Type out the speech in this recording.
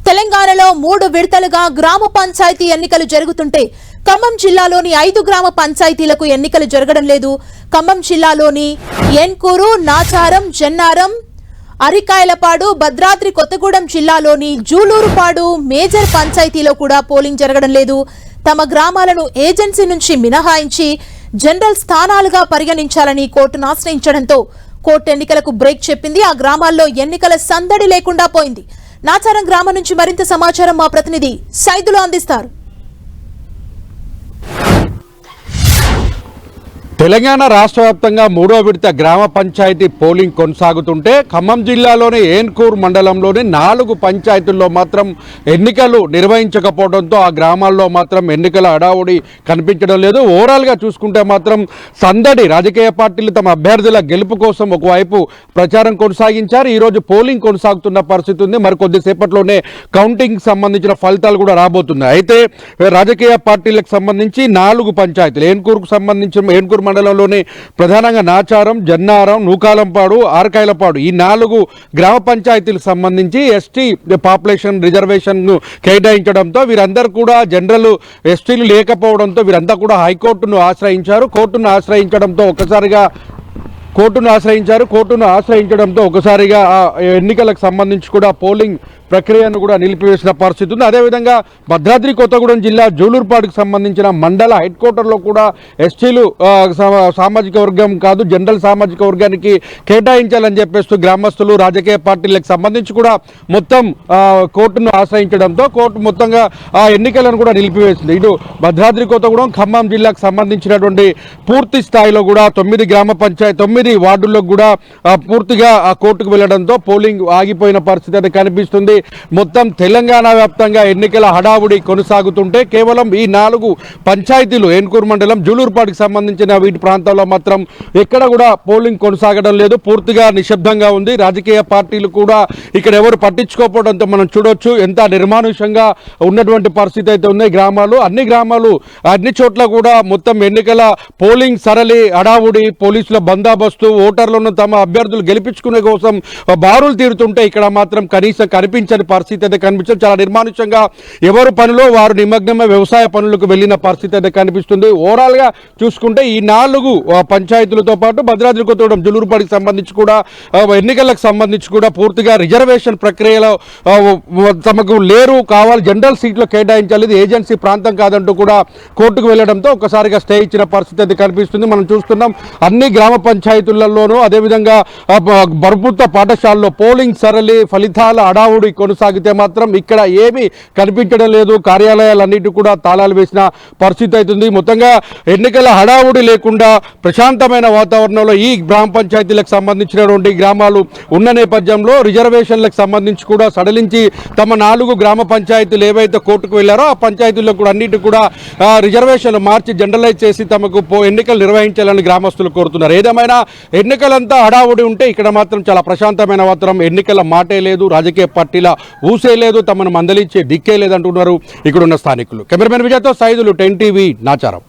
తెలంగాణలో 3 విడతలుగా గ్రామ పంచాయతీ ఎన్నికలు జరుగుతుంటే ఖమ్మం జిల్లాలోని 5 గ్రామ పంచాయతీలకు ఎన్నికలు జరగడం లేదు. ఖమ్మం జిల్లాలోని ఏన్కూరు, నాచారం, జన్నారం, అరికాయలపాడు, భద్రాద్రి కొత్తగూడెం జిల్లాలోని జూలూరుపాడు మేజర్ పంచాయతీలో కూడా పోలింగ్ జరగడం లేదు. తమ గ్రామాలను ఏజెన్సీ నుంచి మినహాయించి జనరల్ స్థానాలుగా పరిగణించాలని కోర్టును ఆశ్రయించడంతో కోర్టు ఎన్నికలకు బ్రేక్ చెప్పింది. ఆ గ్రామాల్లో ఎన్నికల సందడి లేకుండా పోయింది. నాచారం గ్రామం నుంచి మరింత సమాచారం మా ప్రతినిధి సైదులు అందిస్తారు. తెలంగాణ రాష్ట్ర వ్యాప్తంగా 3వ విడత గ్రామ పంచాయతీ పోలింగ్ కొనసాగుతుంటే ఖమ్మం జిల్లాలోని ఏన్కూర్ మండలంలోని 4 పంచాయతీల్లో మాత్రం ఎన్నికలు నిర్వహించకపోవడంతో ఆ గ్రామాల్లో మాత్రం ఎన్నికల హడావుడి కనిపించడం లేదు. ఓవరాల్గా చూసుకుంటే మాత్రం సందడి. రాజకీయ పార్టీలు తమ అభ్యర్థుల గెలుపు కోసం ఒకవైపు ప్రచారం కొనసాగించారు. ఈరోజు పోలింగ్ కొనసాగుతున్న పరిస్థితి ఉంది. మరి కొద్దిసేపట్లోనే కౌంటింగ్ సంబంధించిన ఫలితాలు కూడా రాబోతున్నాయి. అయితే రాజకీయ పార్టీలకు సంబంధించి 4 పంచాయతీలు ఏన్కూరుకు సంబంధించిన ఏన్కూరు మండలంలోని ప్రధానంగా నాచారం, జన్నారం, నూకాలంపాడు, ఆర్కాయలపాడు ఈ 4 గ్రామ పంచాయతీలకు సంబంధించి ఎస్టీ పాపులేషన్ రిజర్వేషన్ కేటాయించడంతో వీరందరూ కూడా జనరల్ ఎస్టీలు లేకపోవడంతో వీరంతా కూడా హైకోర్టును ఆశ్రయించారు. కోర్టును ఆశ్రయించడంతో ఒకసారిగా ఎన్నికలకు సంబంధించి కూడా పోలింగ్ ప్రక్రియను కూడా నిలిపివేసిన పరిస్థితి ఉంది. అదేవిధంగా భద్రాద్రి కొత్తగూడెం జిల్లా జూలూరుపాడుకు సంబంధించిన మండల హెడ్ క్వార్టర్లో కూడా ఎస్టీలు సామాజిక వర్గం కాదు జనరల్ సామాజిక వర్గానికి కేటాయించాలని చెప్పేస్తూ గ్రామస్తులు రాజకీయ పార్టీలకు సంబంధించి కూడా మొత్తం కోర్టును ఆశ్రయించడంతో కోర్టు మొత్తంగా ఆ ఎన్నికలను కూడా నిలిపివేసింది. ఇటు భద్రాద్రి కొత్తగూడెం ఖమ్మం జిల్లాకు సంబంధించినటువంటి పూర్తి స్థాయిలో కూడా 9 వార్డుల్లో కూడా పూర్తిగా ఆ కోర్టుకు వెళ్లడంతో పోలింగ్ ఆగిపోయిన పరిస్థితి అయితే కనిపిస్తుంది. మొత్తం తెలంగాణ వ్యాప్తంగా ఎన్నికల హడావుడి కొనసాగుతుంటే కేవలం ఈ 4 పంచాయతీలు ఏన్కూరు మండలం జూలూరుపాడుకు సంబంధించిన వీటి ప్రాంతాల్లో మాత్రం ఎక్కడ కూడా పోలింగ్ కొనసాగడం లేదు. పూర్తిగా నిశ్శబ్దంగా ఉంది. రాజకీయ పార్టీలు కూడా ఇక్కడ ఎవరు పట్టించుకోకపోవడంతో మనం చూడొచ్చు ఎంత నిర్మానుష్యంగా ఉన్నటువంటి పరిస్థితి అయితే ఉంది. అన్ని చోట్ల కూడా మొత్తం ఎన్నికల పోలింగ్ సరళి హడావుడి, పోలీసుల బందోబస్తు, ఓటర్లను తమ అభ్యర్థులు గెలిపించుకునే కోసం బారులు తీరుతుంటే ఇక్కడ మాత్రం కనీసం కనిపించని పరిస్థితి అయితే కనిపించింది. చాలా నిర్మానుష్యంగా ఎవరు పనిలో వారు నిమగ్నమే వ్యవసాయ పనులకు వెళ్లిన పరిస్థితి అయితే కనిపిస్తుంది. ఓవరాల్ గా చూసుకుంటే ఈ 4 పంచాయతీలతో పాటు భద్రాద్రి కొత్తగూడెం జూలూరుపాడుకి సంబంధించి కూడా ఎన్నికలకు సంబంధించి కూడా పూర్తిగా రిజర్వేషన్ ప్రక్రియలో తమకు లేరు కావాలి జనరల్ సీట్లో కేటాయించాలి, ఇది ఏజెన్సీ ప్రాంతం కాదంటూ కూడా కోర్టుకు వెళ్లడంతో ఒకసారిగా స్టే ఇచ్చిన పరిస్థితి అయితే కనిపిస్తుంది. మనం చూస్తున్నాం అన్ని గ్రామ పంచాయతీలలోనూ అదేవిధంగా ప్రభుత్వ పాఠశాలలో పోలింగ్ సరళి ఫలితాల హడావుడి కొనసాగితే మాత్రం ఇక్కడ ఏమీ కనిపించడం లేదు. కార్యాలయాలన్నిటి కూడా తాళాలు వేసిన పరిస్థితి అవుతుంది. మొత్తంగా ఎన్నికల హడావుడి లేకుండా ప్రశాంతమైన వాతావరణంలో ఈ గ్రామ పంచాయతీలకు సంబంధించినటువంటి గ్రామాలు ఉన్న నేపథ్యంలో రిజర్వేషన్లకు సంబంధించి కూడా సడలించి తమ 4 గ్రామ పంచాయతీలు ఏవైతే కోర్టుకు వెళ్లారో ఆ పంచాయతీల్లో కూడా అన్నిటి కూడా రిజర్వేషన్లు మార్చి జనరలైజ్ చేసి తమకు ఎన్నికలు నిర్వహించాలని గ్రామస్తులు కోరుతున్నారు. ఏదేమైనా ఎన్నికలంతా హడావుడి ఉంటే ఇక్కడ మాత్రం చాలా ప్రశాంతమైన వాతావరణం, ఎన్నికల మాటే లేదు, రాజకీయ పార్టీల ఊసే లేదు, తమను మందలించే దిక్కే లేదంటున్నారు ఇక్కడున్న స్థానికులు. కెమెరామెన్ విజయ్తో సైదులు 10 టీవీ నాచారం.